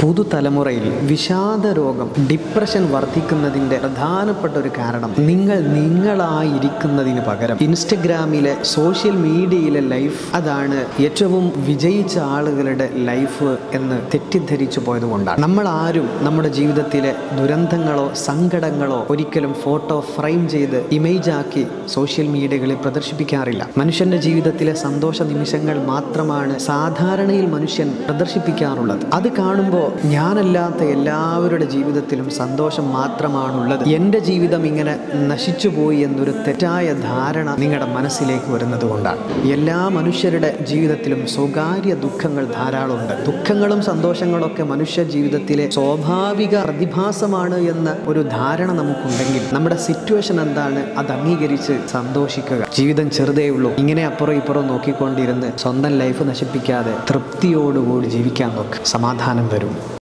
പുതുതലമുറയിൽ വിഷാദ രോഗം, ഡിപ്രഷൻ വർദ്ധിക്കുന്നതിൻ്റെ പ്രധാനപ്പെട്ട ഒരു കാരണം നിങ്ങളായിരിക്കുന്നതിന് പകരം ഇൻസ്റ്റഗ്രാമിലെ സോഷ്യൽ മീഡിയയിലെ ലൈഫ് അതാണ് ഏറ്റവും വിജയിച്ച ആളുകളുടെ ലൈഫ് എന്ന് തെറ്റിദ്ധരിച്ചു പോയതുകൊണ്ടാണ്. നമ്മൾ ആരും നമ്മുടെ ജീവിതത്തിലെ ദുരന്തങ്ങളോ സങ്കടങ്ങളോ ഒരിക്കലും ഫോട്ടോ ഫ്രെയിം ചെയ്ത് ഇമേജ് ആക്കി സോഷ്യൽ മീഡിയകളിൽ പ്രദർശിപ്പിക്കാറില്ല. മനുഷ്യന്റെ ജീവിതത്തിലെ സന്തോഷ നിമിഷങ്ങൾ മാത്രമാണ് സാധാരണയിൽ മനുഷ്യൻ പ്രദർശിപ്പിക്കാറുള്ളത്. അത് കാണുമ്പോൾ ഞാനല്ലാത്ത എല്ലാവരുടെ ജീവിതത്തിലും സന്തോഷം മാത്രമാണുള്ളത്, എൻ്റെ ജീവിതം ഇങ്ങനെ നശിച്ചുപോയി എന്നൊരു തെറ്റായ ധാരണ നിങ്ങളുടെ മനസ്സിലേക്ക് വരുന്നത് കൊണ്ടാണ്. എല്ലാ മനുഷ്യരുടെ ജീവിതത്തിലും സ്വകാര്യ ദുഃഖങ്ങൾ ധാരാളമുണ്ട്. ദുഃഖങ്ങളും സന്തോഷങ്ങളൊക്കെ മനുഷ്യ ജീവിതത്തിലെ സ്വാഭാവിക പ്രതിഭാസമാണ് എന്ന ഒരു ധാരണ നമുക്കുണ്ടെങ്കിൽ നമ്മുടെ സിറ്റുവേഷൻ എന്താണ് അത് അംഗീകരിച്ച് സന്തോഷിക്കുക. ജീവിതം ചെറുതേ ഉള്ളൂ. ഇങ്ങനെ അപ്പുറം ഇപ്പുറം നോക്കിക്കൊണ്ടിരുന്ന് സ്വന്തം ലൈഫ് നശിപ്പിക്കാതെ തൃപ്തിയോടുകൂടി ജീവിക്കാൻ നോക്ക്. സമാധാനം വരും.